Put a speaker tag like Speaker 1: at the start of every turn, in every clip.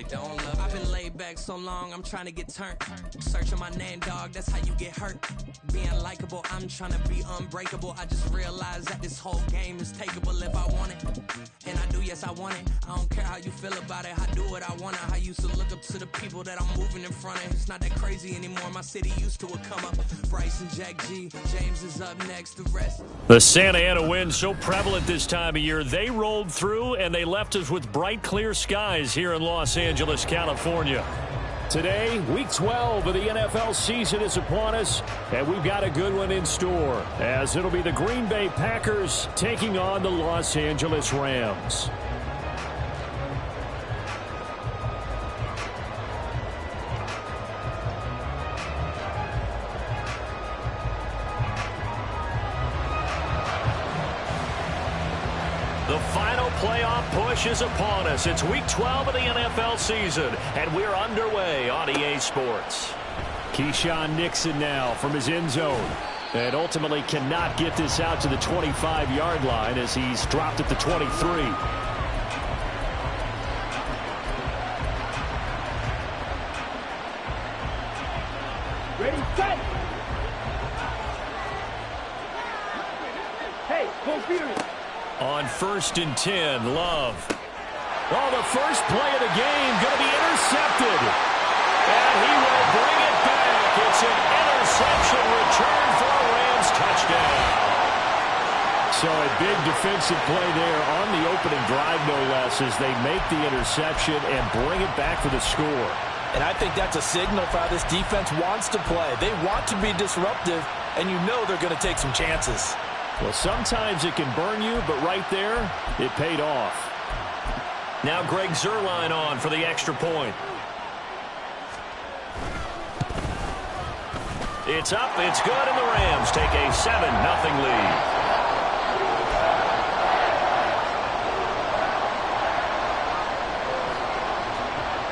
Speaker 1: don't love it. I've been laid back so long, I'm trying to get turned. Searching my name, dog, that's how you get hurt. Being likable, I'm trying to be unbreakable. I just realized that this whole game is takeable if I want it. And I do, yes, I want it. I don't care how you feel about it, I do what I want. I used to look up to the people that I'm moving in front of. It's not that crazy anymore, my city used to come up. Bryce and Jack G, James is up next, the rest.
Speaker 2: The Santa Ana wind so prevalent this time of year. They rolled through and they left us with bright, clear skies here in Los Angeles, California. Today, Week 12 of the NFL season is upon us, and we've got a good one in store, as it'll be the Green Bay Packers taking on the Los Angeles Rams. The final playoff push is upon us. It's Week 12 of the NFL season, and we're underway on EA Sports. Keyshawn Nixon now from his end zone, and ultimately cannot get this out to the 25-yard line as he's dropped at the 23.
Speaker 3: Ready, set! Hey, full Peter.
Speaker 2: On 1st and 10, Love. Oh, the first play of the game going to be intercepted. And he will bring it back. It's an interception return for a Rams touchdown. So a big defensive play there on the opening drive, no less, as they make the interception and bring it back for the score.
Speaker 4: And I think that's a signal for how this defense wants to play. They want to be disruptive, and you know they're going to take some chances.
Speaker 2: Well, sometimes it can burn you, but right there, it paid off. Now Greg Zuerlein on for the extra point. It's up, it's good, and the Rams take a 7-0 lead.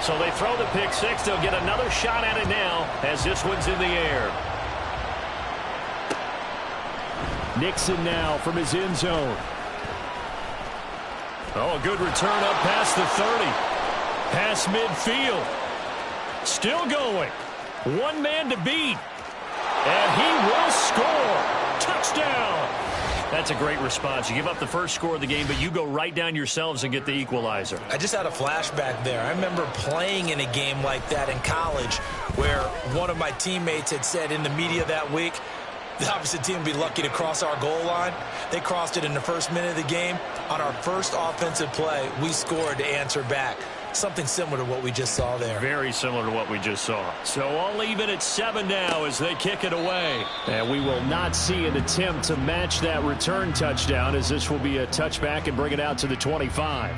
Speaker 2: So they throw the pick six. They'll get another shot at it now as this one's in the air. Nixon now from his end zone. Oh, a good return up past the 30. Past midfield. Still going. One man to beat. And he will score. Touchdown. That's a great response. You give up the first score of the game, but you go right down yourselves and get the equalizer.
Speaker 4: I just had a flashback there. I remember playing in a game like that in college where one of my teammates had said in the media that week, the opposite team would be lucky to cross our goal line. They crossed it in the first minute of the game. On our first offensive play, we scored to answer back. Something similar to what we just saw there.
Speaker 2: Very similar to what we just saw. So all even at 7 now as they kick it away. And we will not see an attempt to match that return touchdown, as this will be a touchback and bring it out to the 25.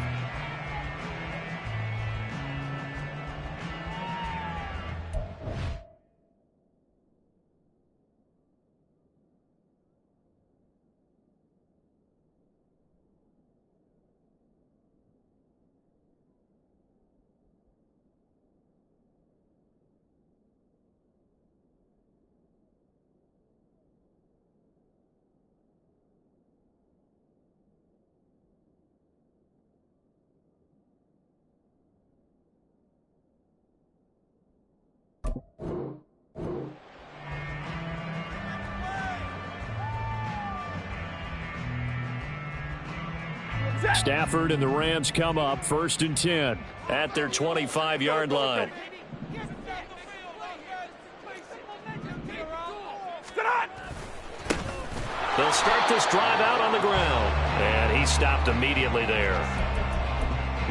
Speaker 2: Stafford and the Rams come up 1st and 10 at their 25-yard line. They'll start this drive out on the ground, and he stopped immediately there.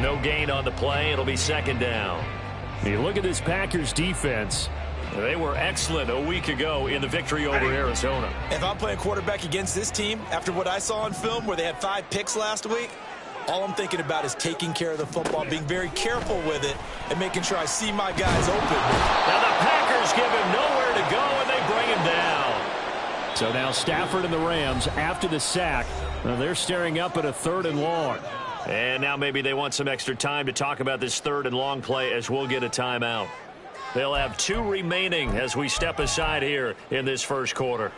Speaker 2: No gain on the play. It'll be 2nd down. You look at this Packers defense. They were excellent a week ago in the victory over Arizona.
Speaker 4: If I'm playing quarterback against this team, after what I saw on film where they had 5 picks last week, all I'm thinking about is taking care of the football, being very careful with it, and making sure I see my guys open.
Speaker 2: Now the Packers give him nowhere to go, and they bring him down. So now Stafford and the Rams, after the sack, they're staring up at a 3rd and long. And now maybe they want some extra time to talk about this 3rd and long play, as we'll get a timeout. They'll have 2 remaining as we step aside here in this first quarter.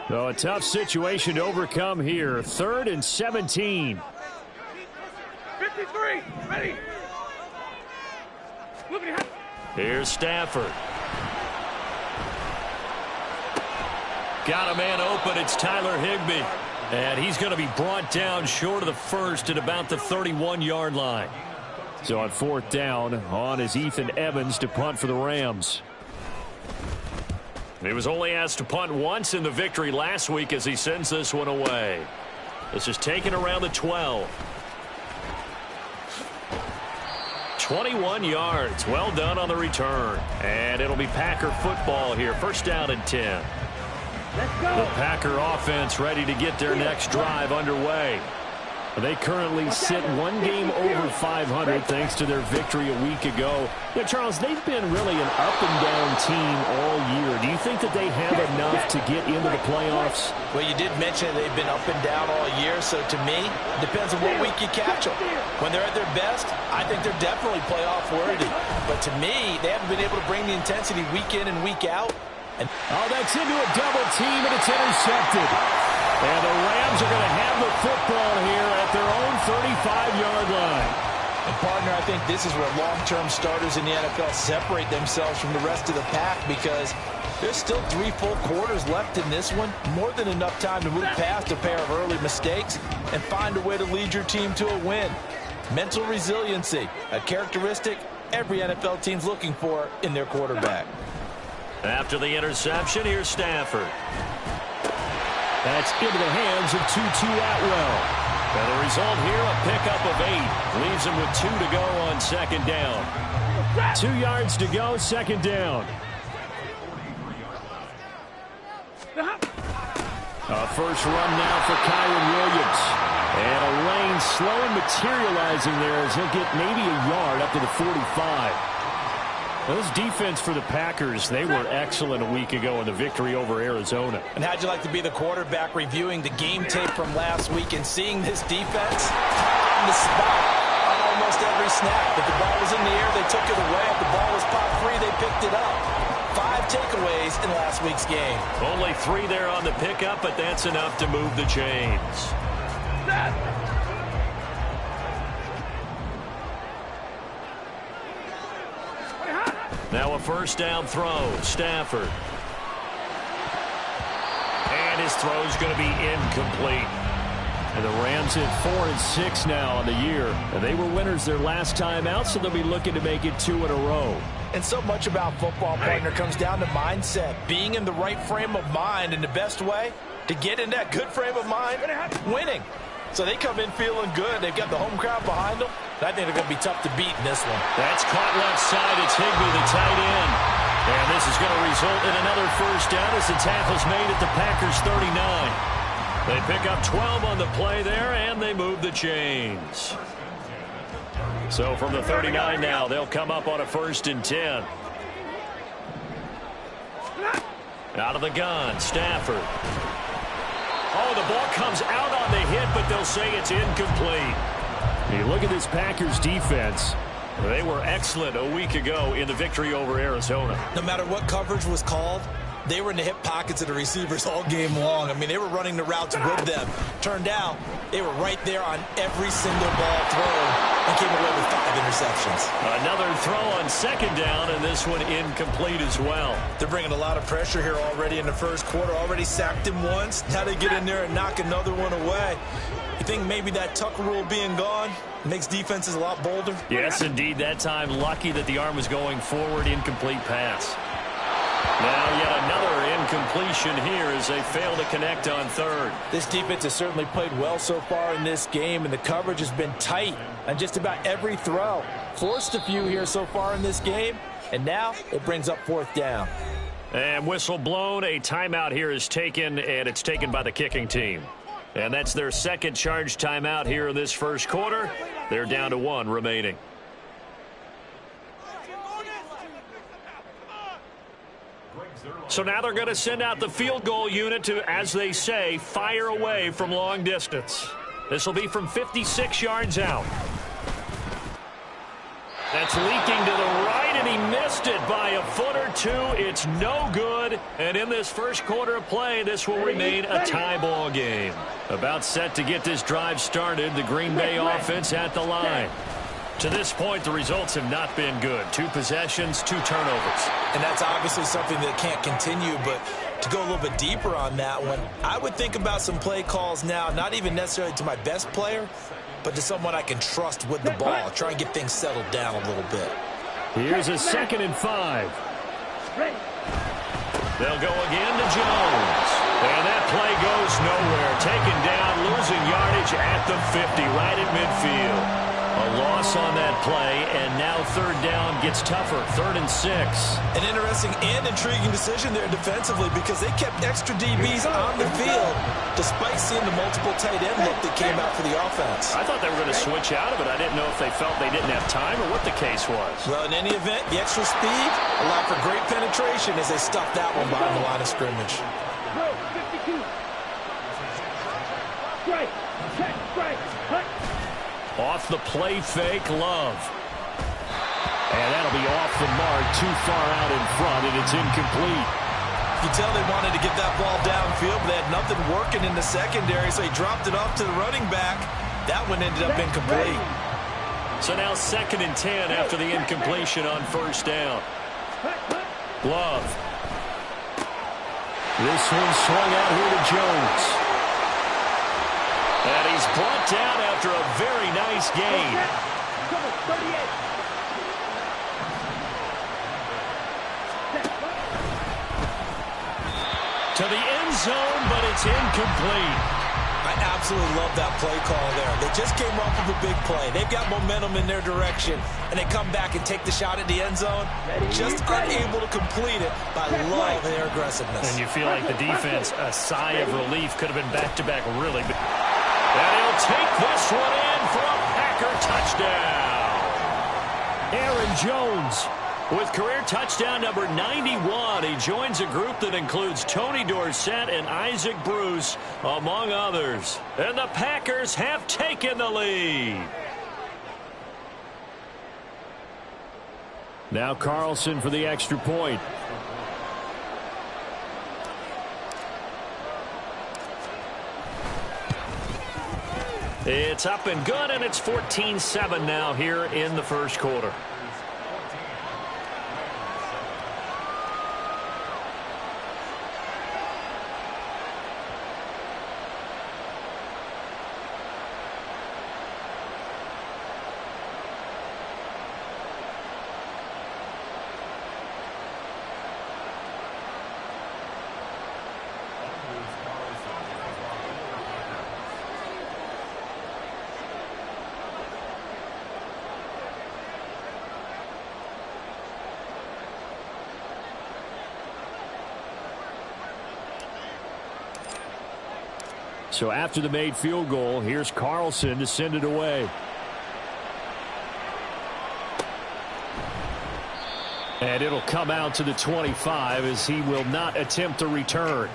Speaker 2: So a tough situation to overcome here. 3rd and 17.
Speaker 3: 53, ready.
Speaker 2: Here's Stafford. Got a man open. It's Tyler Higbee. And he's going to be brought down short of the first at about the 31-yard line. So on 4th down, on is Ethan Evans to punt for the Rams. He was only asked to punt once in the victory last week as he sends this one away. This is taken around the 12. 21 yards. Well done on the return. And it'll be Packer football here. 1st down and 10. The Packer offense ready to get their next drive underway. They currently sit one game over 500 thanks to their victory a week ago. Yeah, Charles, they've been really an up-and-down team all year. Do you think that they have enough to get into the playoffs?
Speaker 4: Well, you did mention they've been up and down all year, so to me, it depends on what week you catch them. When they're at their best, I think they're definitely playoff worthy. But to me, they haven't been able to bring the intensity week in and week out.
Speaker 2: Oh, that's into a double team, and it's intercepted. And the Rams are going to have the football here at their own 35-yard line.
Speaker 4: And, partner, I think this is where long-term starters in the NFL separate themselves from the rest of the pack because there's still 3 full quarters left in this one. More than enough time to move past a pair of early mistakes and find a way to lead your team to a win. Mental resiliency, a characteristic every NFL team's looking for in their quarterback.
Speaker 2: After the interception, here's Stafford. That's into the hands of Tutu Atwell. And the result here, a pickup of 8. Leaves him with 2 to go on 2nd down. 2 yards to go, 2nd down. A first run now for Kyron Williams. And a lane slowly materializing there as he'll get maybe a yard up to the 45. Those defense for the Packers, they were excellent a week ago in the victory over Arizona.
Speaker 4: And how'd you like to be the quarterback reviewing the game tape from last week and seeing this defense on the spot on almost every snap? If the ball was in the air, they took it away. If the ball was popped free, they picked it up. 5 takeaways in last week's game.
Speaker 2: Only 3 there on the pickup, but that's enough to move the chains. Now a first down throw. Stafford. And his throw's going to be incomplete. And the Rams at 4-6 now on the year. And they were winners their last time out, so they'll be looking to make it 2 in a row.
Speaker 4: And so much about football, partner, comes down to mindset. Being in the right frame of mind, and the best way to get in that good frame of mind, winning. So they come in feeling good. They've got the home crowd behind them. I think they're going to be tough to beat in this one.
Speaker 2: That's caught left side. It's Higbee, the tight end. And this is going to result in another first down as the tackle's made at the Packers' 39. They pick up 12 on the play there, and they move the chains. So from the 39 now, they'll come up on a 1st and 10. Out of the gun, Stafford. Oh, the ball comes out on the hit, but they'll say it's incomplete. You look at this Packers defense. They were excellent a week ago in the victory over Arizona.
Speaker 4: No matter what coverage was called, they were in the hip pockets of the receivers all game long. I mean, they were running the routes with them. Turned out, they were right there on every single ball thrown and came away with 5 interceptions.
Speaker 2: Another throw on 2nd down, and this one incomplete as well.
Speaker 4: They're bringing a lot of pressure here already in the first quarter. Already sacked him once. Now they get in there and knock another one away. You think maybe that Tucker rule being gone makes defenses a lot bolder?
Speaker 2: Yes, indeed. That time, lucky that the arm was going forward. Incomplete pass. Now yet another incompletion here as they fail to connect on 3rd.
Speaker 4: This defense has certainly played well so far in this game, and the coverage has been tight on just about every throw. Forced a few here so far in this game, and now it brings up 4th down.
Speaker 2: And whistle blown. A timeout here is taken, and it's taken by the kicking team. And that's their 2nd charge timeout here in this first quarter. They're down to 1 remaining. So now they're going to send out the field goal unit to, as they say, fire away from long distance. This will be from 56 yards out. That's leaking to the right, and he missed it by a foot or 2. It's no good. And in this first quarter of play, this will remain a tie ball game. About set to get this drive started, the Green Bay offense at the line. To this point, the results have not been good. 2 possessions, 2 turnovers.
Speaker 4: And that's obviously something that can't continue, but to go a little bit deeper on that one, I would think about some play calls now, not even necessarily to my best player, but to someone I can trust with the ball. Try and get things settled down a little bit.
Speaker 2: Here's a 2nd and 5. They'll go again to Jones. And that play goes nowhere. Taken down, losing yardage at the 50, right at midfield. A loss on that play, and now 3rd down gets tougher. 3rd and 6.
Speaker 4: An interesting and intriguing decision there defensively because they kept extra DBs on the field despite seeing the multiple tight end look that came out for the offense.
Speaker 2: I thought they were going to switch out of it. I didn't know if they felt they didn't have time or what the case was.
Speaker 4: Well, in any event, the extra speed allowed for great penetration as they stuffed that one behind the line of scrimmage.
Speaker 2: Off the play fake, Love. And that'll be off the mark, too far out in front, and it's incomplete.
Speaker 4: You tell they wanted to get that ball downfield, but they had nothing working in the secondary, so he dropped it off to the running back. That one ended up incomplete.
Speaker 2: So now 2nd and 10 after the incompletion on 1st down. Love. This one swung out here to Jones. And he's brought down after a very nice gain. To the end zone, but it's incomplete.
Speaker 4: I absolutely love that play call there. They just came up with a big play. They've got momentum in their direction, and they come back and take the shot at the end zone, just unable to complete it. I love their aggressiveness.
Speaker 2: And you feel like the defense, a sigh of relief, could have been back-to-back really big. And he'll take this one in for a Packer touchdown. Aaron Jones with career touchdown number 91. He joins a group that includes Tony Dorsett and Isaac Bruce, among others. And the Packers have taken the lead. Now Carlson for the extra point. It's up and good, and it's 14-7 now here in the 1st quarter. So after the made field goal, here's Carlson to send it away. And it'll come out to the 25 as he will not attempt a return.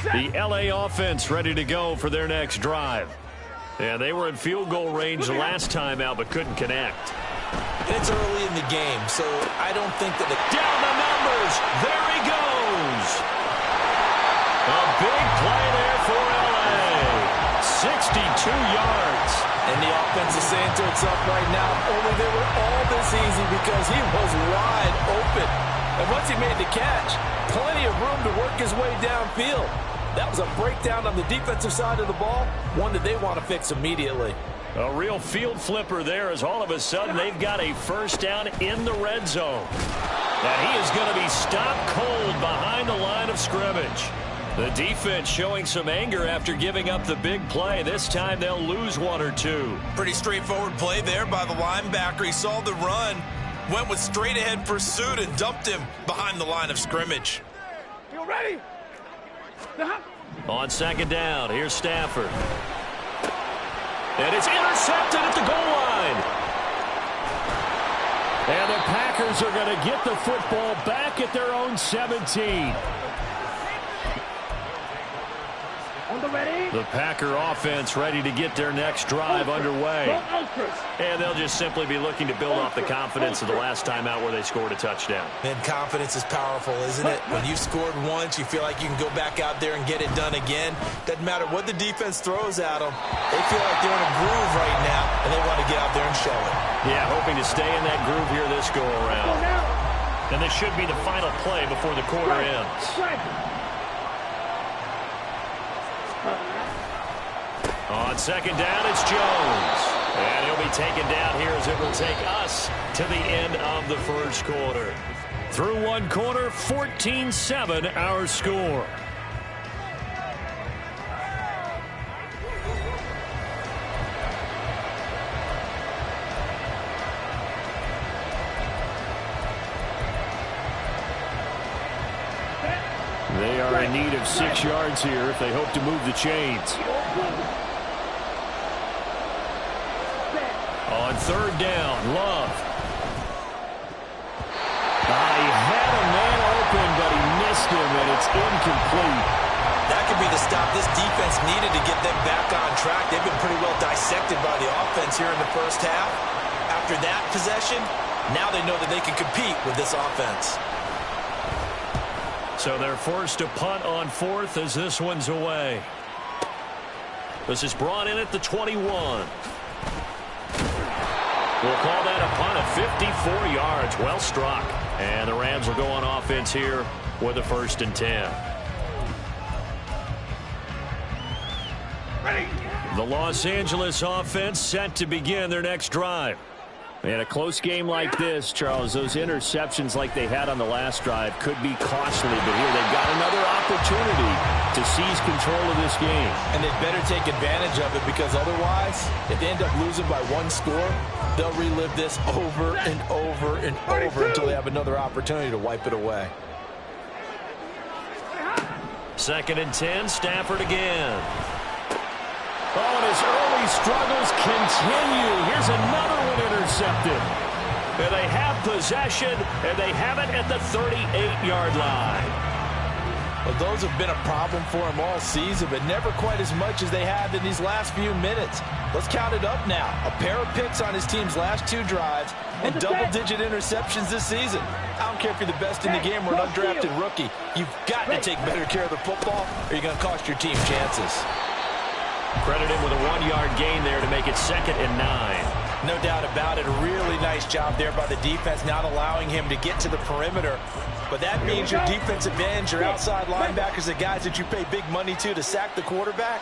Speaker 2: The LA offense ready to go for their next drive. And they were in field goal range the last time out but couldn't connect.
Speaker 4: It's early in the game, so I don't think that
Speaker 2: down the numbers. There he goes. A big play there for LA. 62 yards.
Speaker 4: And the offense is saying to itself right now, only they were all this easy because he was wide open. And once he made the catch, plenty of room to work his way downfield. That was a breakdown on the defensive side of the ball, one that they want to fix immediately.
Speaker 2: A real field flipper there as all of a sudden they've got a 1st down in the red zone. And he is going to be stopped cold behind the line of scrimmage. The defense showing some anger after giving up the big play. This time they'll lose 1 or 2.
Speaker 4: Pretty straightforward play there by the linebacker. He saw the run, went with straight ahead pursuit and dumped him behind the line of scrimmage.
Speaker 3: You ready?
Speaker 2: On 2nd down, here's Stafford. And it's intercepted at the goal line. And the Packers are going to get the football back at their own 17. The Packer offense ready to get their next drive underway. And they'll just simply be looking to build off the confidence of the last time out where they scored a touchdown.
Speaker 4: And confidence is powerful, isn't it? When you've scored once, you feel like you can go back out there and get it done again. Doesn't matter what the defense throws at them. They feel like they're in a groove right now, and they want to get out there and show it.
Speaker 2: Yeah, hoping to stay in that groove here this go-around. And this should be the final play before the quarter ends. On second down, it's Jones. And he'll be taken down here as it will take us to the end of the first quarter. Through one quarter, 14-7 our score. They are in need of 6 yards here if they hope to move the chains. On third down, Love. He had a man open, but he missed him, and it's incomplete.
Speaker 4: That could be the stop this defense needed to get them back on track. They've been pretty well dissected by the offense here in the first half. After that possession, now they know that they can compete with this offense.
Speaker 2: So they're forced to punt on fourth as this one's away. This is brought in at the 21. We'll call that a punt of 54 yards. Well struck. And the Rams will go on offense here with a 1st and 10. Ready. The Los Angeles offense set to begin their next drive. In a close game like this, Charles, those interceptions like they had on the last drive could be costly, but here they've got another opportunity to seize control of this game.
Speaker 4: And they'd better take advantage of it, because otherwise, if they end up losing by 1 score, they'll relive this over and over and over until they have another opportunity to wipe it away.
Speaker 2: 2nd and 10, Stafford again. Oh, and his early struggles continue. Here's another one intercepted. And they have possession, and they have it at the 38-yard line.
Speaker 4: Well, those have been a problem for him all season, but never quite as much as they have in these last few minutes. Let's count it up now. A pair of picks on his team's last 2 drives and double-digit interceptions this season. I don't care if you're the best in the game or an undrafted rookie. You've got to take better care of the football, or you're going to cost your team chances.
Speaker 2: Credit him with a 1-yard gain there to make it 2nd and 9.
Speaker 4: No doubt about it. A really nice job there by the defense, not allowing him to get to the perimeter. But that means your defensive ends, your outside linebackers, the guys that you pay big money to sack the quarterback,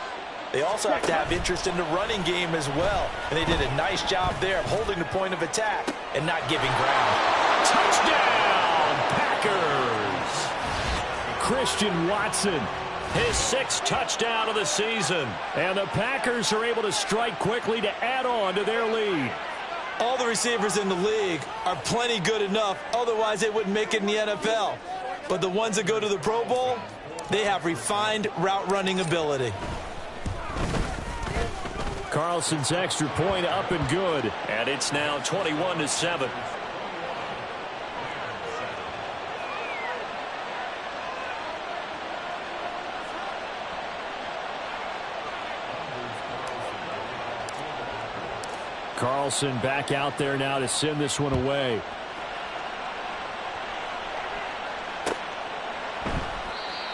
Speaker 4: they also have to have interest in the running game as well. And they did a nice job there of holding the point of attack and not giving ground.
Speaker 2: Touchdown, Packers! Christian Watson, his 6th touchdown of the season. And the Packers are able to strike quickly to add on to their lead.
Speaker 4: All the receivers in the league are plenty good enough, otherwise they wouldn't make it in the NFL. But the ones that go to the Pro Bowl, they have refined route running ability.
Speaker 2: Carlson's extra point up and good. And it's now 21-7. Carlson back out there now to send this one away.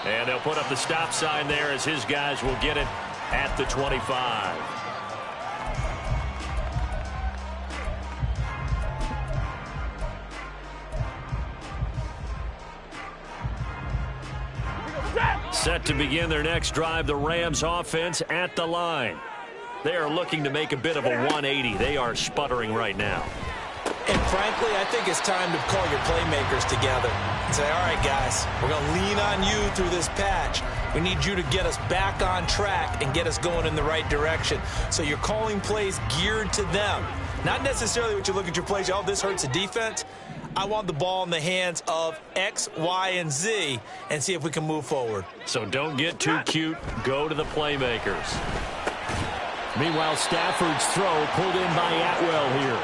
Speaker 2: And they'll put up the stop sign there as his guys will get it at the 25. Set to begin their next drive, the Rams offense at the line. They are looking to make a bit of a 180. They are sputtering right now.
Speaker 4: And frankly, I think it's time to call your playmakers together and say, all right, guys, we're going to lean on you through this patch. We need you to get us back on track and get us going in the right direction. So you're calling plays geared to them. Not necessarily what you look at your plays, oh, this hurts the defense. I want the ball in the hands of X, Y, and Z and see if we can move forward.
Speaker 2: So don't get too cute. Go to the playmakers. Meanwhile, Stafford's throw pulled in by Atwell here.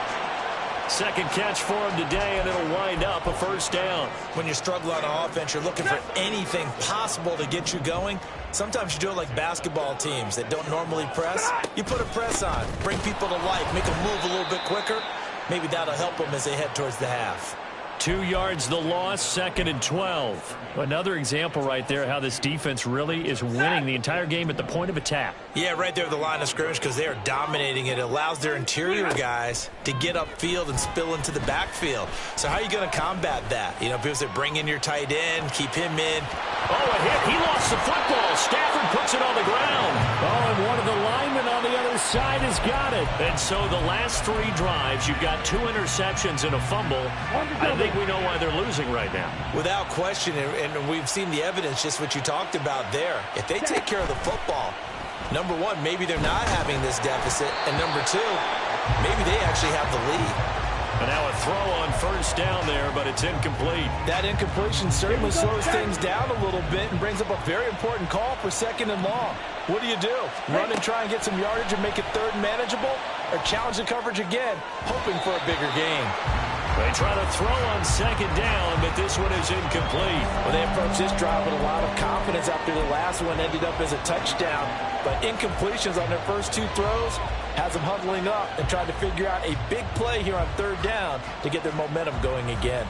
Speaker 2: Second catch for him today, and it'll wind up a first down.
Speaker 4: When you struggle on offense, you're looking for anything possible to get you going. Sometimes you do it like basketball teams that don't normally press. You put a press on, bring people to life, make them move a little bit quicker. Maybe that'll help them as they head towards the half.
Speaker 2: 2 yards the loss, 2nd and 12. Another example right there how this defense really is winning the entire game at the point of attack.
Speaker 4: Yeah, right there at the line of scrimmage because they are dominating it. It allows their interior guys to get upfield and spill into the backfield. So how are you going to combat that? You know, because they bring in your tight end, keep him in.
Speaker 2: Oh, a hit. He lost the football. Stafford puts it on the ground. Oh, and one of the linemen on the other side has got it. And so the last 3 drives, you've got 2 interceptions and a fumble. I think we know why they're losing right now.
Speaker 4: Without question, and we've seen the evidence, just what you talked about there. If they take care of the football, number one, maybe they're not having this deficit, and number 2, maybe they actually have the lead.
Speaker 2: And now a throw on first down there, but it's incomplete.
Speaker 4: That incompletion certainly slows things down a little bit and brings up a very important call for 2nd and long. What do? Run and try and get some yardage and make it 3rd and manageable? Or challenge the coverage again, hoping for a bigger gain?
Speaker 2: They try to throw on 2nd down, but this one is incomplete.
Speaker 4: Well, they approached this drive with a lot of confidence after the last one ended up as a touchdown. But incompletions on their first 2 throws has them huddling up and trying to figure out a big play here on 3rd down to get their momentum going again.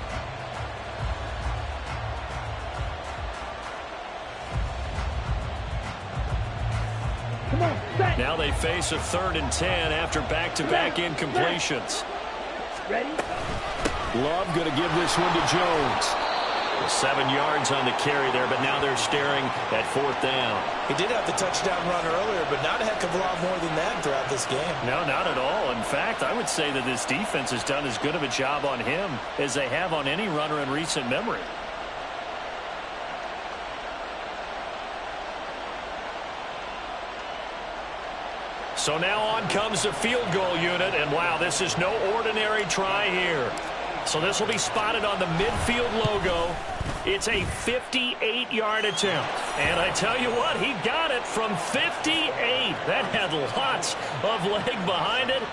Speaker 2: Now they face a 3rd and 10 after back-to-back incompletions.
Speaker 1: Ready?
Speaker 2: Love going to give this one to Jones. 7 yards on the carry there, but now they're staring at 4th down.
Speaker 4: He did have the touchdown run earlier, but not a heck of a lot more than that throughout this game.
Speaker 2: No, not at all. In fact, I would say that this defense has done as good of a job on him as they have on any runner in recent memory. So now on comes the field goal unit, and wow, this is no ordinary try here. So this will be spotted on the midfield logo. It's a 58-yard attempt. And I tell you what, he got it from 58. That had lots of leg behind it.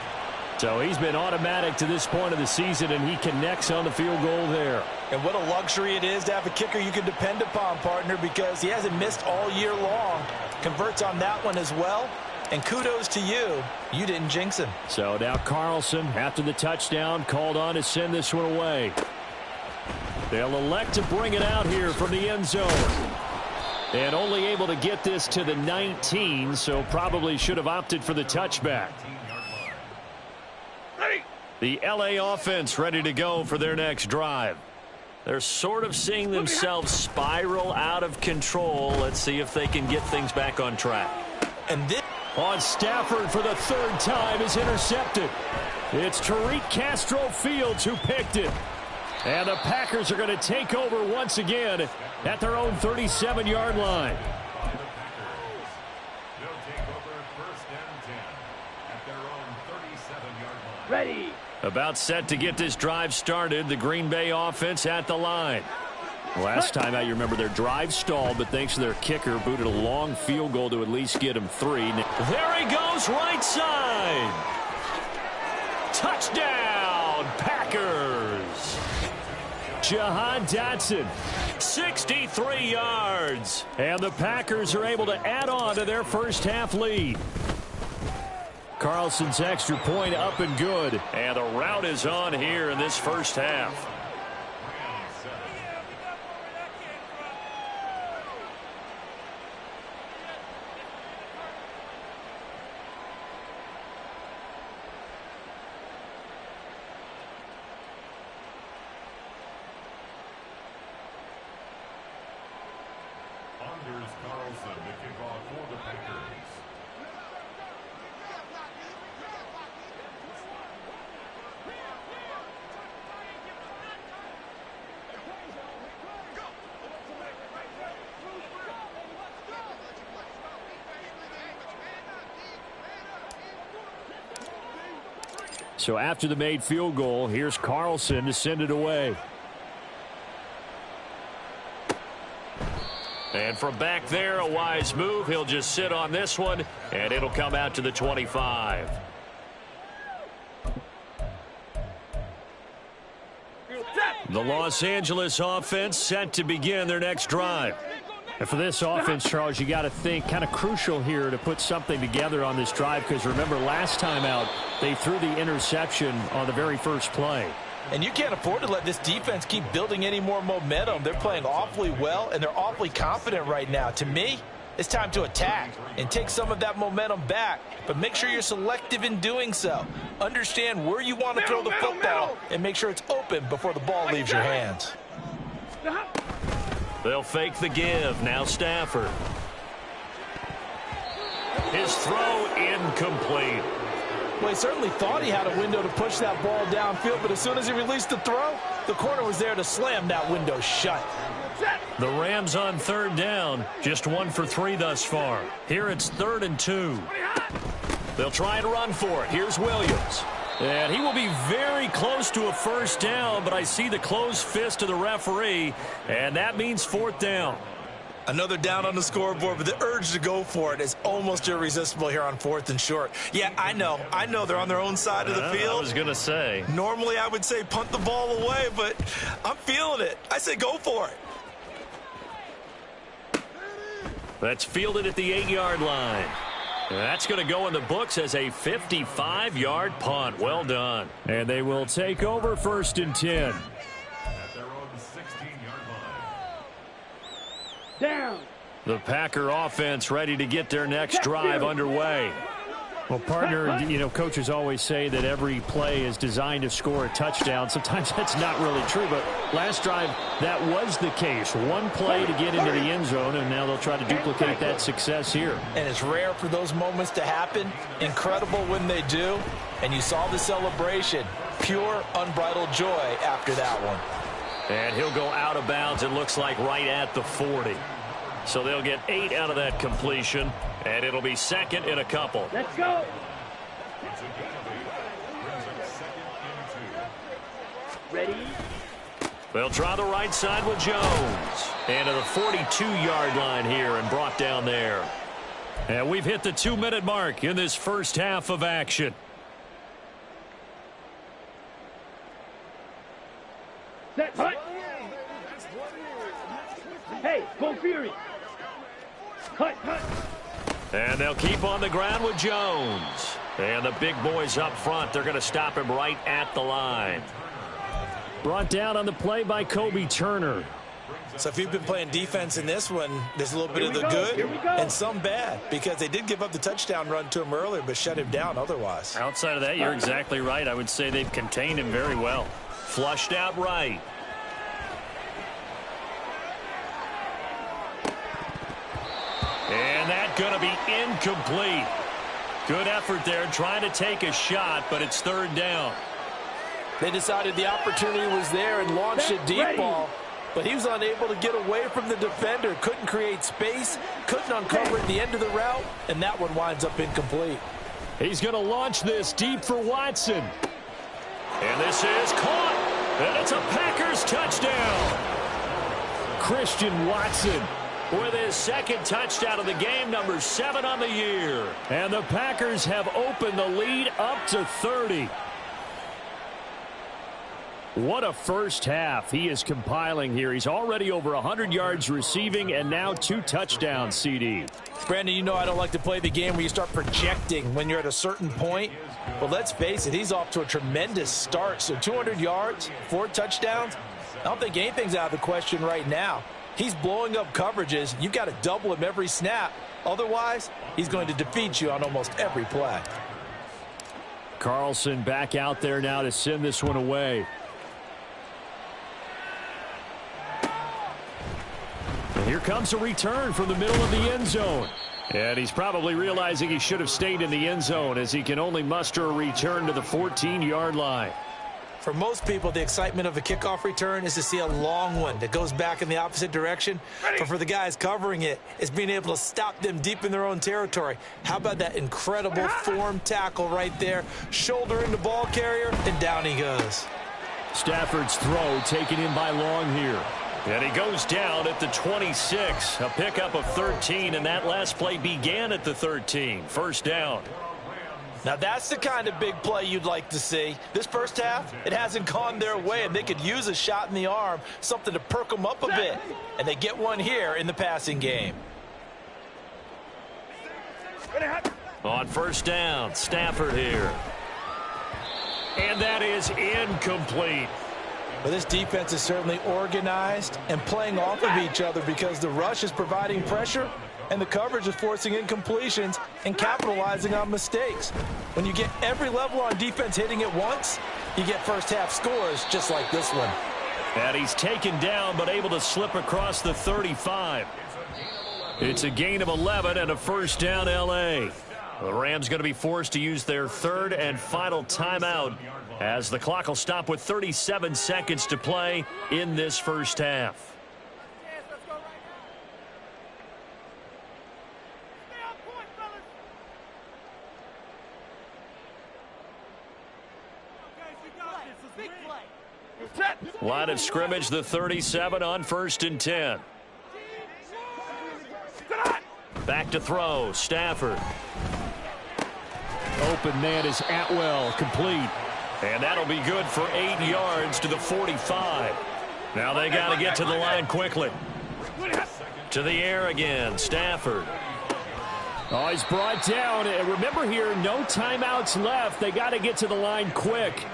Speaker 2: So he's been automatic to this point of the season, and he connects on the field goal there.
Speaker 4: And what a luxury it is to have a kicker you can depend upon, partner, because he hasn't missed all year long. Converts on that one as well. And kudos to you. You didn't jinx him.
Speaker 2: So now Carlson, after the touchdown, called on to send this one away. They'll elect to bring it out here from the end zone. And only able to get this to the 19, so probably should have opted for the touchback. The LA offense ready to go for their next drive. They're sort of seeing themselves spiral out of control. Let's see if they can get things back on track.
Speaker 4: And this
Speaker 2: on Stafford for the 3rd time is intercepted. It's Tariq Castro-Fields who picked it. And the Packers are going to take over once again at their own 37-yard line.
Speaker 1: Ready.
Speaker 2: About set to get this drive started. The Green Bay offense at the line. Last time out, you remember their drive stalled, but thanks to their kicker, booted a long field goal to at least get him 3. There he goes, right side. Touchdown, Packers. Jahan Dotson, 63 yards. And the Packers are able to add on to their first half lead. Carlson's extra point up and good. And the route is on here in this first half.
Speaker 3: Carlson to kick off for the Packers.
Speaker 2: So after the made field goal, here's Carlson to send it away. And from back there, a wise move. He'll just sit on this one, and it'll come out to the 25. The Los Angeles offense set to begin their next drive.
Speaker 5: And for this offense, Charles, you got to think kind of crucial here to put something together on this drive, because remember last time out they threw the interception on the very first play.
Speaker 4: And you can't afford to let this defense keep building any more momentum. They're playing awfully well, and they're awfully confident right now. To me, it's time to attack and take some of that momentum back, but make sure you're selective in doing so. Understand where you want to throw the football and make sure it's open before the ball leaves your hands.
Speaker 2: They'll fake the give. Now Stafford. His throw incomplete.
Speaker 4: Well, he certainly thought he had a window to push that ball downfield, but as soon as he released the throw, the corner was there to slam that window shut.
Speaker 2: The Rams on third down, just 1 for 3 thus far. Here it's 3rd and 2. They'll try and run for it. Here's Williams. And he will be very close to a first down, but I see the closed fist of the referee, and that means 4th down.
Speaker 4: Another down on the scoreboard, but the urge to go for it is almost irresistible here on 4th and short. Yeah, I know they're on their own side of the field.
Speaker 2: I was going to say.
Speaker 4: Normally I would say punt the ball away, but I'm feeling it. I say go for it.
Speaker 2: That's fielded at the 8-yard line. That's going to go in the books as a 55-yard punt. Well done.
Speaker 5: And they will take over 1st and 10.
Speaker 3: At their own 16-yard line.
Speaker 6: Down.
Speaker 2: The Packer offense ready to get their next drive underway.
Speaker 5: Well, partner, you know, coaches always say that every play is designed to score a touchdown. Sometimes that's not really true, but last drive, that was the case. One play to get into the end zone, and now they'll try to duplicate that success here.
Speaker 4: And it's rare for those moments to happen. Incredible when they do. And you saw the celebration. Pure, unbridled joy after that one.
Speaker 2: And he'll go out of bounds, it looks like, right at the 40. So they'll get 8 out of that completion, and it'll be 2nd and a couple.
Speaker 6: Let's go. Ready?
Speaker 2: They'll try the right side with Jones. And to the 42-yard line here and brought down there. And we've hit the 2-minute mark in this first half of action.
Speaker 6: Set. Cut. Hey, go Fury. Cut.
Speaker 2: And they'll keep on the ground with Jones. And the big boys up front, they're going to stop him right at the line.
Speaker 5: Brought down on the play by Kobe Turner.
Speaker 4: So if you've been playing defense in this one, there's a little bit of the good and some bad, because they did give up the touchdown run to him earlier but shut him down otherwise.
Speaker 5: Outside of that, you're exactly right. I would say they've contained him very well.
Speaker 2: Flushed out right. And that's going to be incomplete. Good effort there trying to take a shot, but it's 3rd down.
Speaker 4: They decided the opportunity was there and launched a deep ball, but he was unable to get away from the defender. Couldn't create space, couldn't uncover at the end of the route, and that one winds up incomplete.
Speaker 5: He's going to launch this deep for Watson.
Speaker 2: And this is caught, and it's a Packers touchdown.
Speaker 5: Christian Watson
Speaker 2: with his 2nd touchdown of the game, number 7 on the year.
Speaker 5: And the Packers have opened the lead up to 30. What a first half he is compiling here. He's already over 100 yards receiving and now 2 touchdowns, CD.
Speaker 4: Brandon, you know I don't like to play the game where you start projecting when you're at a certain point. But let's face it, he's off to a tremendous start. So 200 yards, 4 touchdowns. I don't think anything's out of the question right now. He's blowing up coverages. You've got to double him every snap. Otherwise, he's going to defeat you on almost every play.
Speaker 5: Carlson back out there now to send this one away. And here comes a return from the middle of the end zone. And he's probably realizing he should have stayed in the end zone, as he can only muster a return to the 14-yard line.
Speaker 4: For most people, the excitement of a kickoff return is to see a long one that goes back in the opposite direction. But for the guys covering it, it's being able to stop them deep in their own territory. How about that incredible form tackle right there? Shouldering the ball carrier, and down he goes.
Speaker 5: Stafford's throw taken in by Long here.
Speaker 2: And he goes down at the 26. A pickup of 13, and that last play began at the 13. First down.
Speaker 4: Now, that's the kind of big play you'd like to see. This first half, it hasn't gone their way, and they could use a shot in the arm, something to perk them up a bit. And they get one here in the passing game.
Speaker 2: On first down, Stafford here. And that is incomplete.
Speaker 4: Well, this defense is certainly organized and playing off of each other because the rush is providing pressure and the coverage is forcing incompletions and capitalizing on mistakes. When you get every level on defense hitting at once, you get first half scores just like this one.
Speaker 2: And he's taken down but able to slip across the 35. It's a gain of 11 and a first down LA. The Rams going to be forced to use their third and final timeout as the clock will stop with 37 seconds to play in this first half. Line of scrimmage, the 37 on first and 10. Back to throw, Stafford.
Speaker 5: Open man is Atwell, complete.
Speaker 2: And that'll be good for 8 yards to the 45. Now they got to get to the line quickly. To the air again, Stafford.
Speaker 5: Oh, he's brought down. And remember here, no timeouts left. They got to get to the line quick.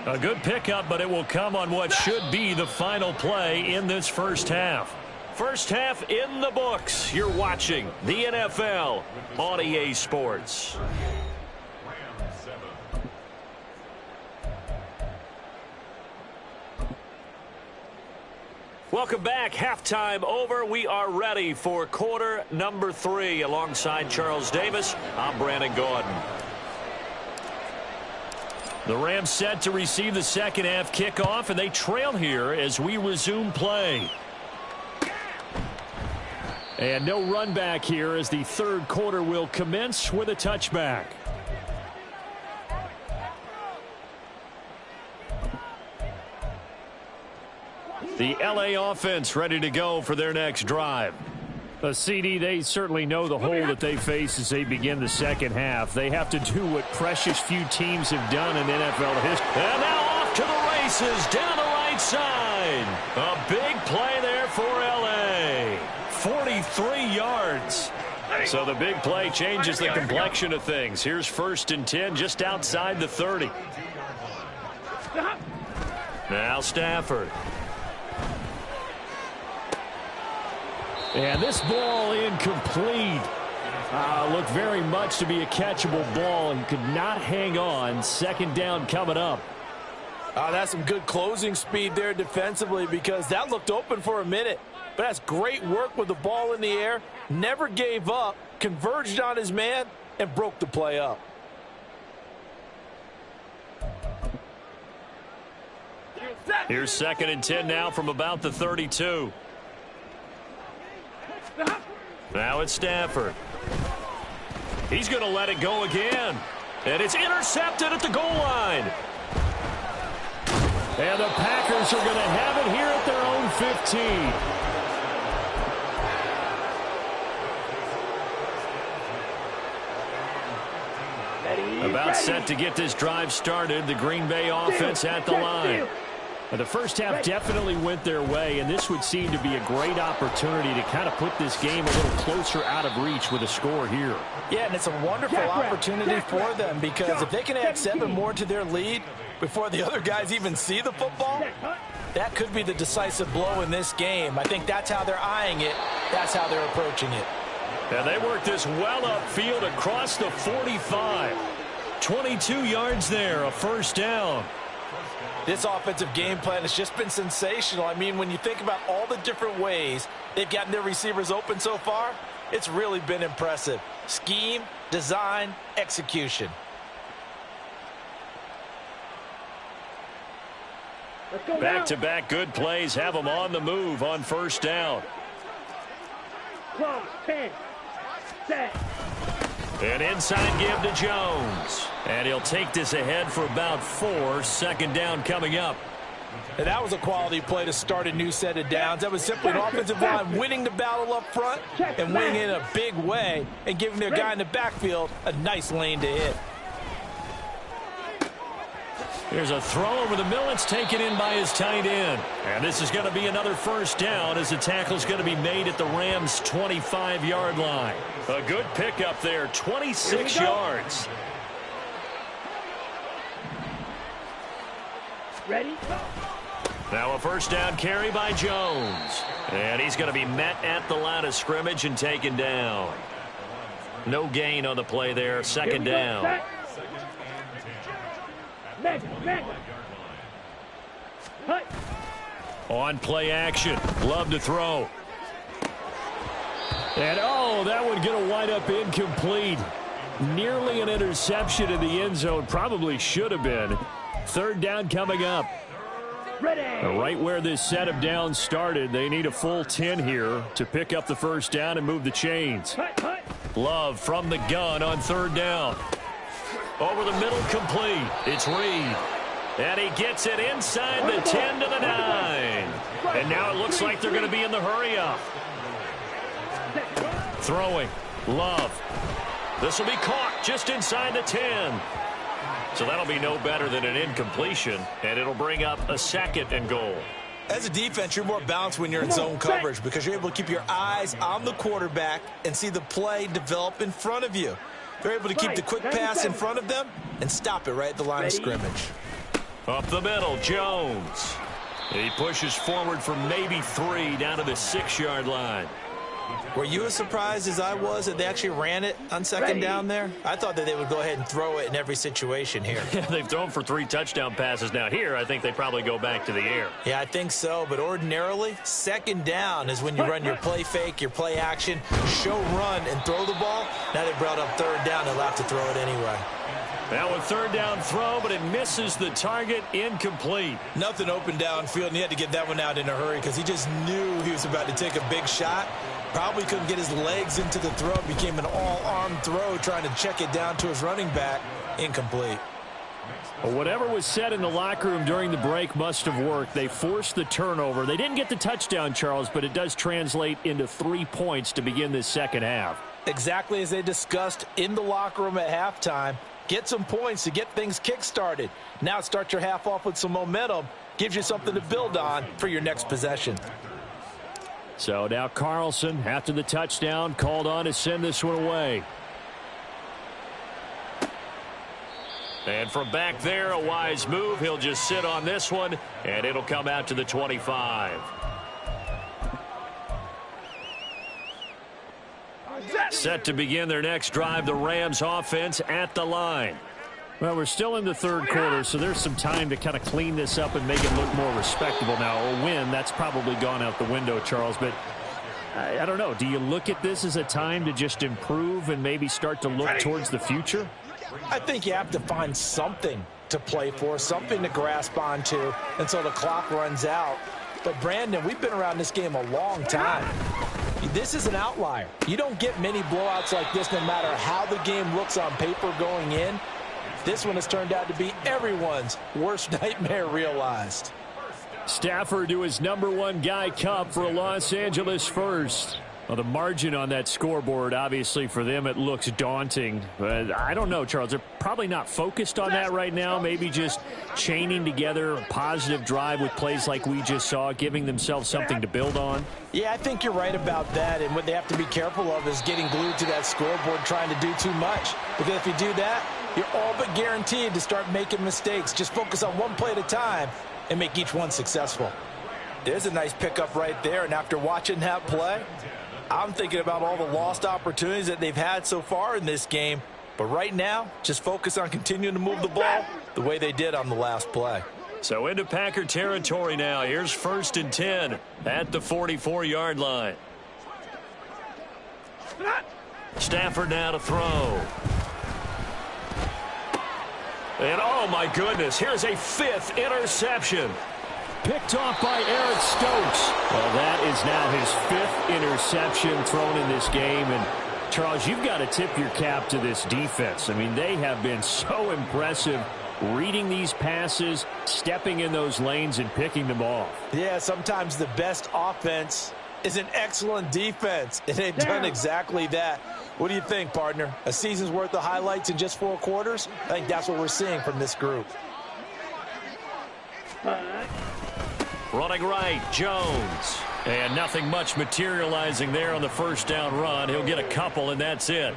Speaker 2: A good pickup, but it will come on what should be the final play in this first half. First half in the books. You're watching the NFL on EA Sports. Welcome back. Halftime over. We are ready for quarter number 3. Alongside Charles Davis, I'm Brandon Gordon. The Rams set to receive the second half kickoff, and they trail here as we resume play.
Speaker 5: And no run back here as the third quarter will commence with a touchback.
Speaker 2: The LA offense ready to go for their next drive.
Speaker 5: CD, they certainly know the hole that they face as they begin the second half. They have to do what precious few teams have done in NFL history.
Speaker 2: And now off to the races down the right side. A big play there for LA. 43 yards. So the big play changes the complexion of things. Here's first and 10 just outside the 30. Now Stafford.
Speaker 5: And this ball incomplete. Looked very much to be a catchable ball and could not hang on. Second down coming up.
Speaker 4: That's some good closing speed there defensively because that looked open for a minute. But that's great work with the ball in the air. Never gave up, converged on his man, and broke the play up.
Speaker 2: Here's second and 10 now from about the 32. Now it's Stafford. He's going to let it go again. And it's intercepted at the goal line.
Speaker 5: And the Packers are going to have it here at their own 15.
Speaker 2: About set to get this drive started. The Green Bay offense at the line.
Speaker 5: The first half definitely went their way, and this would seem to be a great opportunity to kind of put this game a little closer out of reach with a score here.
Speaker 4: Yeah, and it's a wonderful opportunity for them because if they can add 7 more to their lead before the other guys even see the football, that could be the decisive blow in this game. I think that's how they're eyeing it. That's how they're approaching it.
Speaker 2: And they work this well upfield across the 45. 22 yards there, a first down.
Speaker 4: This offensive game plan has just been sensational. I mean, when you think about all the different ways they've gotten their receivers open so far, it's really been impressive. Scheme, design, execution.
Speaker 2: Back-to-back good plays have them on the move on first down.
Speaker 6: Close, 10, set.
Speaker 2: An inside give to Jones. And he'll take this ahead for about 4. Second down coming up.
Speaker 4: And that was a quality play to start a new set of downs. That was simply an offensive line winning the battle up front and winning in a big way and giving their guy in the backfield a nice lane to hit.
Speaker 2: There's a throw over the middle. It's taken in by his tight end. And this is going to be another first down as the tackle's going to be made at the Rams' 25-yard line. A good pickup there, 26 yards.
Speaker 6: Ready?
Speaker 2: Now a first down carry by Jones. And he's going to be met at the line of scrimmage and taken down. No gain on the play there. Second down. On play action. Love to throw. And, oh, that one going to wind up incomplete. Nearly an interception in the end zone. Probably should have been. Third down coming up. Right where this set of downs started, they need a full 10 here to pick up the first down and move the chains. Love from the gun on third down. Over the middle, complete. It's Reed. And he gets it inside the 10 to the 9. And now it looks like they're going to be in the hurry-up. Throwing. Love. This will be caught just inside the 10. So that'll be no better than an incompletion, and it'll bring up a second and goal.
Speaker 4: As a defense, you're more balanced when you're in zone coverage because you're able to keep your eyes on the quarterback and see the play develop in front of you. They're able to keep the quick pass in front of them and stop it right at the line of scrimmage.
Speaker 2: Up the middle, Jones. He pushes forward for maybe 3 down to the 6-yard line.
Speaker 4: Were you as surprised as I was that they actually ran it on second down there? I thought that they would go ahead and throw it in every situation here.
Speaker 2: They've thrown for 3 touchdown passes now. Here, I think they probably go back to the air.
Speaker 4: Yeah, I think so. But ordinarily, second down is when you run your play fake, your play action, show run, and throw the ball. Now they brought up third down. They'll have to throw it anyway.
Speaker 2: Now a third down throw, but it misses the target. Incomplete.
Speaker 4: Nothing open downfield, and he had to get that one out in a hurry because he just knew he was about to take a big shot. Probably couldn't get his legs into the throw. It became an all-arm throw trying to check it down to his running back. Incomplete.
Speaker 5: Well, whatever was said in the locker room during the break must have worked. They forced the turnover. They didn't get the touchdown, Charles, but it does translate into 3 points to begin this second half.
Speaker 4: Exactly as they discussed in the locker room at halftime. Get some points to get things kick-started. Now start your half off with some momentum. Gives you something to build on for your next possession.
Speaker 5: So now Carlson, after the touchdown, called on to send this one away.
Speaker 2: And from back there, a wise move. He'll just sit on this one, and it'll come out to the 25. Set to begin their next drive, the Rams offense at the line.
Speaker 5: Well, we're still in the third quarter, so there's some time to kind of clean this up and make it look more respectable now. A win, that's probably gone out the window, Charles. But I don't know. Do you look at this as a time to just improve and maybe start to look towards the future?
Speaker 4: I think you have to find something to play for, something to grasp onto until the clock runs out. But, Brandon, we've been around this game a long time. This is an outlier. You don't get many blowouts like this no matter how the game looks on paper going in. This one has turned out to be everyone's worst nightmare realized.
Speaker 5: Stafford to his #1 guy Cup for a Los Angeles first. Well, the margin on that scoreboard, obviously, for them, it looks daunting. But I don't know, Charles. They're probably not focused on that right now. Maybe just chaining together a positive drive with plays like we just saw, giving themselves something to build on.
Speaker 4: Yeah, I think you're right about that. And what they have to be careful of is getting glued to that scoreboard trying to do too much. Because if you do that, you're all but guaranteed to start making mistakes. Just focus on one play at a time and make each one successful. There's a nice pickup right there. And after watching that play, I'm thinking about all the lost opportunities that they've had so far in this game. But right now, just focus on continuing to move the ball the way they did on the last play.
Speaker 2: So into Packer territory now. Here's 1st and 10 at the 44-yard line. Stafford now to throw. And, oh, my goodness, here's a 5th interception.
Speaker 5: Picked off by Eric Stokes. Well, that is now his 5th interception thrown in this game. And, Charles, you've got to tip your cap to this defense. I mean, they have been so impressive reading these passes, stepping in those lanes, and picking them off.
Speaker 4: Yeah, sometimes the best offense is an excellent defense, and they've done exactly that. What do you think, partner? A season's worth of highlights in just 4 quarters? I think that's what we're seeing from this group.
Speaker 2: Running right, Jones. And nothing much materializing there on the first down run. He'll get a couple, and that's it.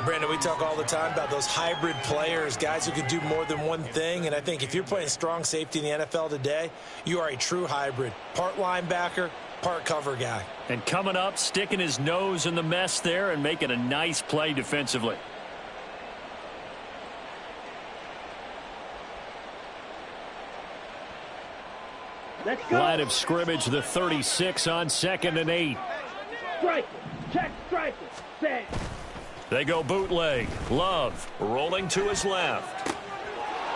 Speaker 4: Brandon, we talk all the time about those hybrid players, guys who can do more than one thing. And I think if you're playing strong safety in the NFL today, you are a true hybrid. Part linebacker, part cover guy.
Speaker 2: And coming up, sticking his nose in the mess there and making a nice play defensively.
Speaker 6: Let's go.
Speaker 2: Line of scrimmage, the 36 on 2nd and 8.
Speaker 6: Strike it. Check strike it. Set.
Speaker 2: They go bootleg. Love rolling to his left.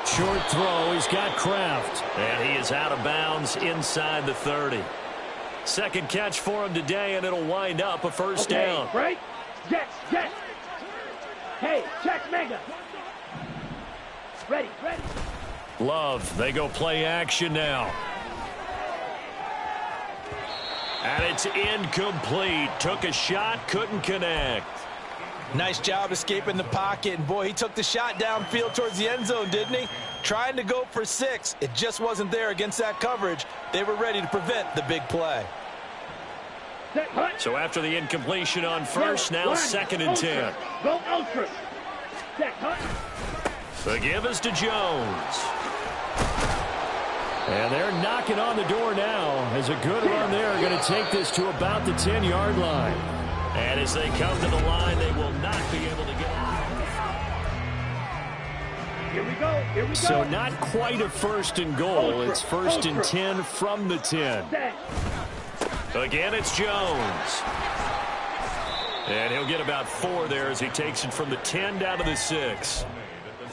Speaker 2: Short throw. He's got Kraft. And he is out of bounds inside the 30. Second catch for him today, and it'll wind up a first down.
Speaker 6: Right? Jets. Hey, check mega. Ready.
Speaker 2: Love. They go play action now. And it's incomplete. Took a shot, couldn't connect.
Speaker 4: Nice job escaping the pocket. And, boy, he took the shot downfield towards the end zone, didn't he? Trying to go for 6. It just wasn't there against that coverage. They were ready to prevent the big play.
Speaker 2: So after the incompletion on first, now 2nd and 10.
Speaker 6: Go ultra.
Speaker 2: The give is to Jones. And they're knocking on the door now as a good run there. Going to take this to about the 10-yard line. And as they come to the line, they will not be able to get out.
Speaker 6: Here we go.
Speaker 2: So not quite a 1st and goal. It's 1st and 10 from the 10. Again, it's Jones. And he'll get about 4 there as he takes it from the 10 down to the 6.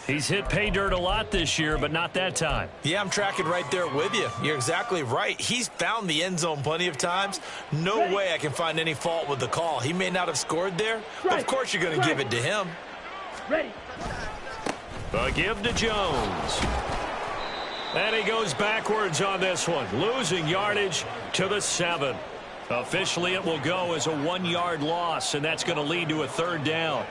Speaker 2: He's hit pay dirt a lot this year, but not that time.
Speaker 4: Yeah, I'm tracking right there with you. You're exactly right. He's found the end zone plenty of times. No way I can find any fault with the call. He may not have scored there, but of course you're going to give it to him.
Speaker 6: Ready.
Speaker 2: The give to Jones. And he goes backwards on this one, losing yardage to the 7. Officially, it will go as a 1-yard loss, and that's going to lead to a 3rd down.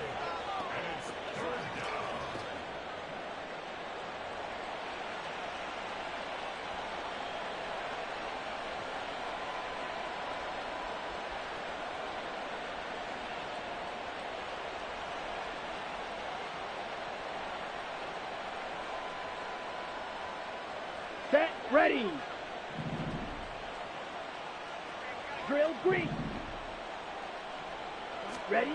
Speaker 6: Set. Ready. Drill green. Ready.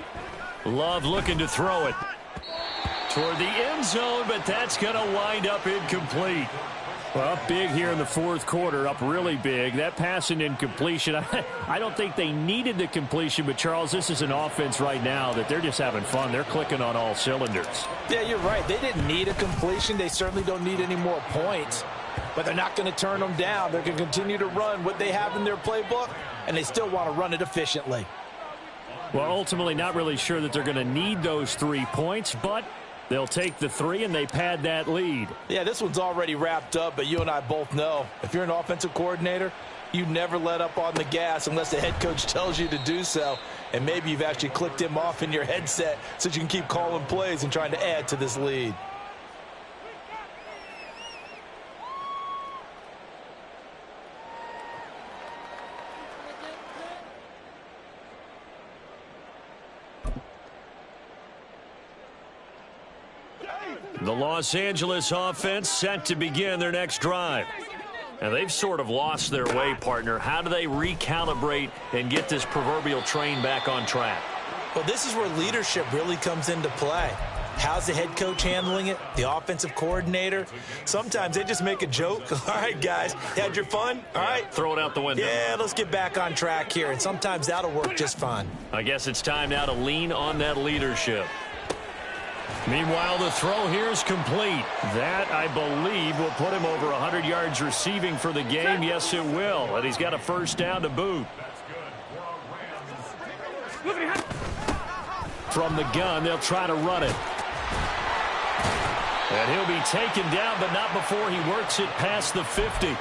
Speaker 2: Love looking to throw it toward the end zone, but that's going to wind up incomplete. Well, up big here in the 4th quarter, up really big. That pass and incompletion, I don't think they needed the completion, but, Charles, this is an offense right now that they're just having fun. They're clicking on all cylinders.
Speaker 4: Yeah, you're right. They didn't need a completion. They certainly don't need any more points, but they're not going to turn them down. They're going to continue to run what they have in their playbook, and they still want to run it efficiently.
Speaker 5: Well, ultimately not really sure that they're going to need those 3 points, but they'll take the 3 and they pad that lead.
Speaker 4: Yeah, this one's already wrapped up, but you and I both know if you're an offensive coordinator, you never let up on the gas unless the head coach tells you to do so. And maybe you've actually clicked him off in your headset so you can keep calling plays and trying to add to this lead.
Speaker 2: The Los Angeles offense set to begin their next drive. And they've sort of lost their way, partner. How do they recalibrate and get this proverbial train back on track?
Speaker 4: Well, this is where leadership really comes into play. How's the head coach handling it? The offensive coordinator? Sometimes they just make a joke. All right, guys, had your fun? All right.
Speaker 2: Throw it out the window.
Speaker 4: Yeah, let's get back on track here. And sometimes that'll work just fine.
Speaker 2: I guess it's time now to lean on that leadership. Meanwhile, the throw here is complete. That, I believe, will put him over 100 yards receiving for the game. Yes, it will. And he's got a first down to boot. From the gun, they'll try to run it. And he'll be taken down, but not before he works it past the 50.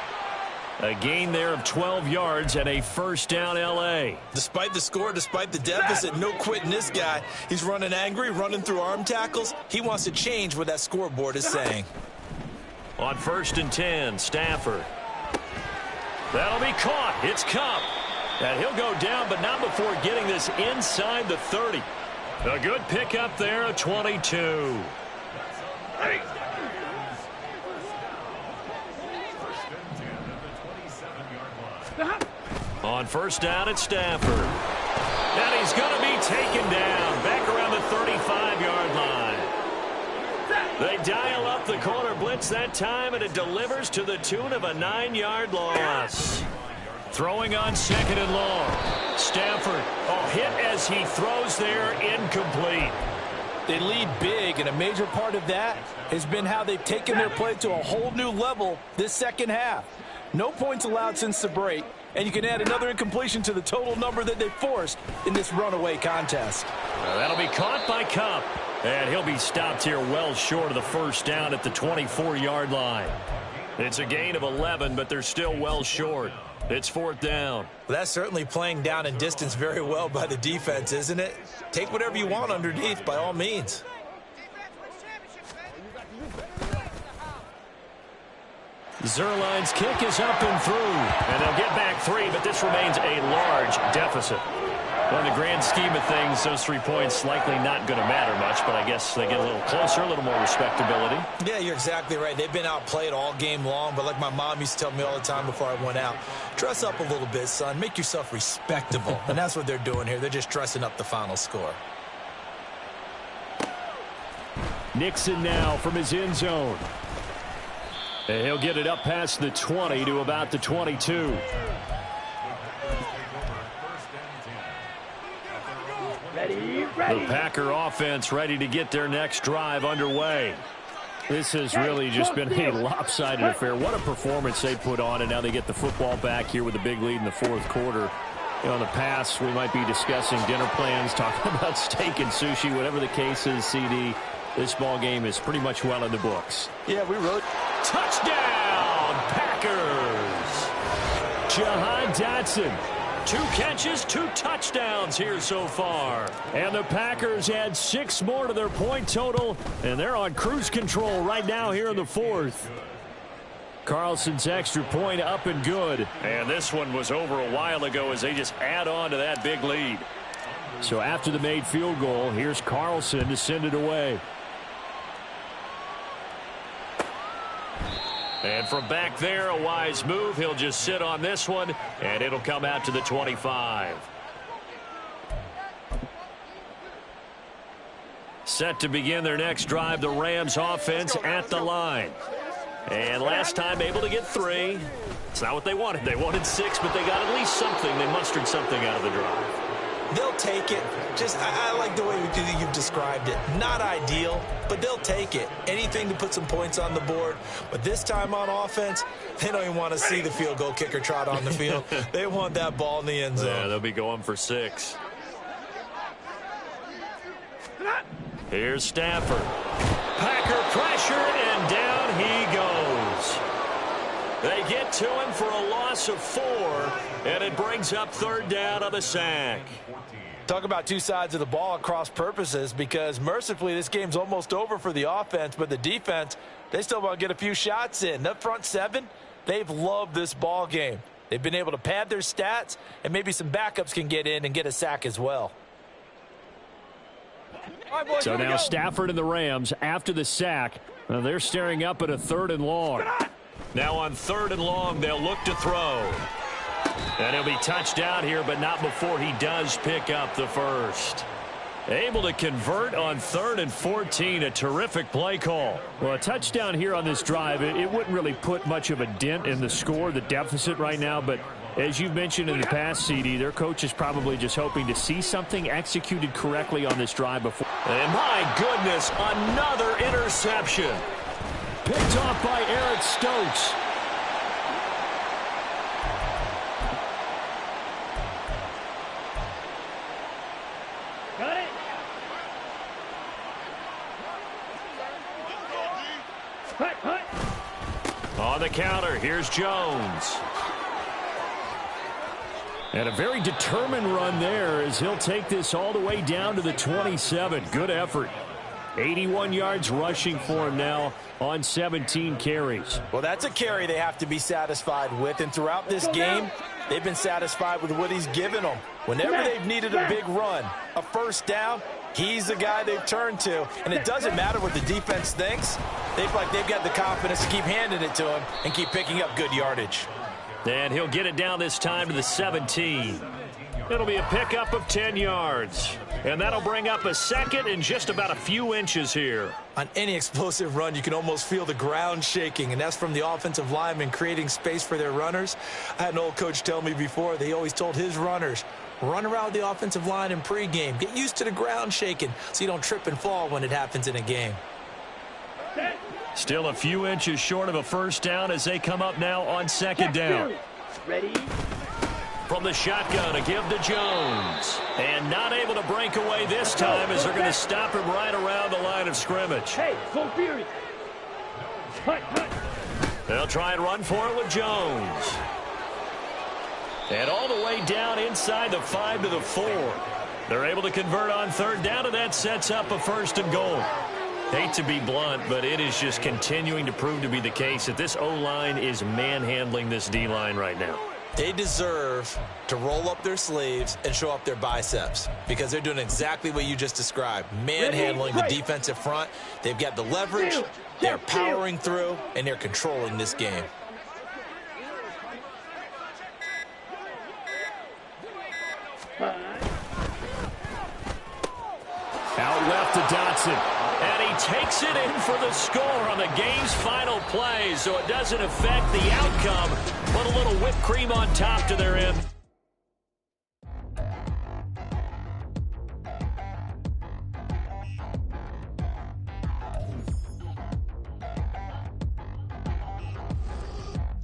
Speaker 2: A gain there of 12 yards and a first down L.A.
Speaker 4: Despite the score, despite the deficit, no quitting this guy. He's running angry, running through arm tackles. He wants to change what that scoreboard is saying.
Speaker 2: On 1st and 10, Stafford. That'll be caught. It's Cup. And he'll go down, but not before getting this inside the 30. A good pickup there, a 22. On 1st down, it's Stafford. And he's going to be taken down back around the 35-yard line. They dial up the corner blitz that time, and it delivers to the tune of a 9-yard loss. Throwing on 2nd and long. Stafford, hit as he throws there, incomplete.
Speaker 4: They lead big, and a major part of that has been how they've taken their play to a whole new level this second half. No points allowed since the break, and you can add another incompletion to the total number that they forced in this runaway contest.
Speaker 2: That'll be caught by Cup, and he'll be stopped here well short of the 1st down at the 24-yard line. It's a gain of 11, but they're still well short. It's 4th down.
Speaker 4: Well, that's certainly playing down and distance very well by the defense, isn't it? Take whatever you want underneath, by all means.
Speaker 2: Zerline's kick is up and through, and they'll get back 3, but this remains a large deficit. Well, in the grand scheme of things, those 3 points likely not going to matter much, but I guess they get a little closer, a little more respectability.
Speaker 4: Yeah, you're exactly right. They've been outplayed all game long, but like my mom used to tell me all the time before I went out, dress up a little bit, son. Make yourself respectable. And that's what they're doing here. They're just dressing up the final score.
Speaker 5: Nixon now from his end zone. And he'll get it up past the 20 to about the 22. The Packer offense ready to get their next drive underway. This has really just been a lopsided affair. What a performance they put on, and now they get the football back here with a big lead in the 4th quarter. You know, in the past, we might be discussing dinner plans, talking about steak and sushi, whatever the case is, CD. This ball game is pretty much well in the books.
Speaker 4: Yeah, we wrote.
Speaker 2: Touchdown, Packers!
Speaker 5: Jahan Dotson.
Speaker 2: 2 catches, 2 touchdowns here so far.
Speaker 5: And the Packers add 6 more to their point total, and they're on cruise control right now here in the 4th. Carlson's extra point up and good.
Speaker 2: And this one was over a while ago as they just add on to that big lead.
Speaker 5: So after the made field goal, here's Carlson to send it away.
Speaker 2: And from back there, a wise move. He'll just sit on this one, and it'll come out to the 25. Set to begin their next drive, the Rams offense at the line. And last time able to get 3. It's not what they wanted. They wanted 6, but they got at least something. They mustered something out of the drive.
Speaker 4: They'll take it. I like the way you've described it. Not ideal, but they'll take it. Anything to put some points on the board. But this time on offense, they don't even want to see the field goal kicker trot on the field. They want that ball in the end zone.
Speaker 2: Yeah, they'll be going for 6. Here's Stafford. Packer pressure, and down he goes. They get to him for a loss of 4, and it brings up 3rd down on the sack.
Speaker 4: Talk about 2 sides of the ball at cross purposes, because mercifully this game's almost over for the offense, but the defense, they still want to get a few shots in. That front 7, they've loved this ball game. They've been able to pad their stats, and maybe some backups can get in and get a sack as well.
Speaker 6: Right, boys,
Speaker 5: so now Stafford and the Rams, after the sack, they're staring up at a 3rd and long.
Speaker 2: Now on 3rd and long, they'll look to throw. And he'll be touched down here, but not before he does pick up the 1st. Able to convert on 3rd and 14, a terrific play call.
Speaker 5: Well, a touchdown here on this drive, it wouldn't really put much of a dent in the score, the deficit right now, but as you've mentioned in the past, CD, their coach is probably just hoping to see something executed correctly on this drive before.
Speaker 2: And my goodness, another interception.
Speaker 5: Picked off by Eric Stokes.
Speaker 6: Got it. Hut.
Speaker 2: On the counter, here's Jones.
Speaker 5: And a very determined run there as he'll take this all the way down to the 27. Good effort.
Speaker 2: 81 yards rushing for him now on 17 carries.
Speaker 4: Well, that's a carry they have to be satisfied with, and throughout this game, they've been satisfied with what he's given them. Whenever they've needed a big run, a first down, he's the guy they've turned to, and it doesn't matter what the defense thinks. They've got the confidence to keep handing it to him and keep picking up good yardage.
Speaker 2: And he'll get it down this time to the 17. It'll be a pickup of 10 yards. And that'll bring up a second and just about a few inches here.
Speaker 4: On any explosive run, you can almost feel the ground shaking, and that's from the offensive linemen creating space for their runners. I had an old coach tell me before, they always told his runners, run around the offensive line in pregame. Get used to the ground shaking so you don't trip and fall when it happens in a game.
Speaker 2: Still a few inches short of a first down as they come up now on second down.
Speaker 6: Ready?
Speaker 2: From the shotgun, a give to Jones. And not able to break away this time as they're going to stop him right around the line of scrimmage.
Speaker 6: Hey, full fury. Hut.
Speaker 2: They'll try and run for it with Jones. And all the way down inside the 5 to the 4. They're able to convert on third down, and that sets up a first and goal. Hate to be blunt, but it is just continuing to prove to be the case that this O-line is manhandling this D-line right now.
Speaker 4: They deserve to roll up their sleeves and show up their biceps because they're doing exactly what you just described, manhandling the defensive front. They've got the leverage, they're powering through, and they're controlling this game.
Speaker 2: Out left to Dotson. And he takes it in for the score on the game's final play, so it doesn't affect the outcome. Put a little whipped cream on top to their end.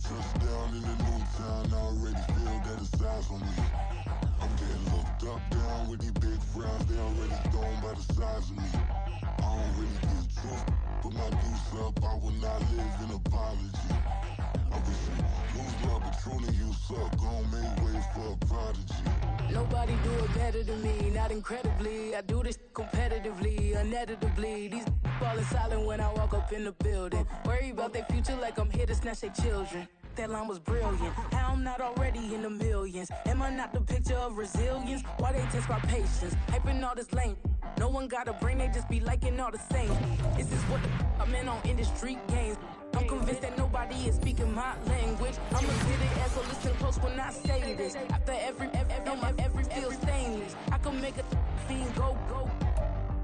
Speaker 7: Touchdown in the new town, I already feel that it's eyes on me. I'm getting looked up, down with these big frowns, they already gone by the size of me. I don't really get truth, but my deuce up, I will not live in apology. I wish you lose love, but truly you suck, gon' make way for a prodigy.
Speaker 8: Nobody do it better than me, not incredibly. I do this competitively, uneditably. These falling silent when I walk up in the building. Worry about their future like I'm here to snatch their children. That line was brilliant. How I'm not already in the millions? Am I not the picture of resilience? Why they test my patience? Hyping all this lame. No one got a brain, they just be liking all the same. This is what the I'm in on industry games. I'm convinced that nobody is speaking my language. I'm a city ass, so listen close when I say this. After every feel stainless. I can make a fiend go.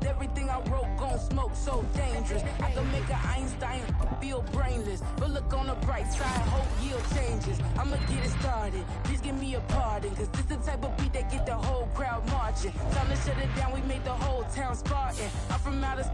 Speaker 8: Everything I wrote gon' smoke, so dangerous. I can make an Einstein feel brainless. But look on the bright side, hope yield changes. I'ma get it started, please give me a pardon. Cause this the type of beat that get the whole crowd marching. Time to shut it down, we made the whole town Spartan. I'm from outer space.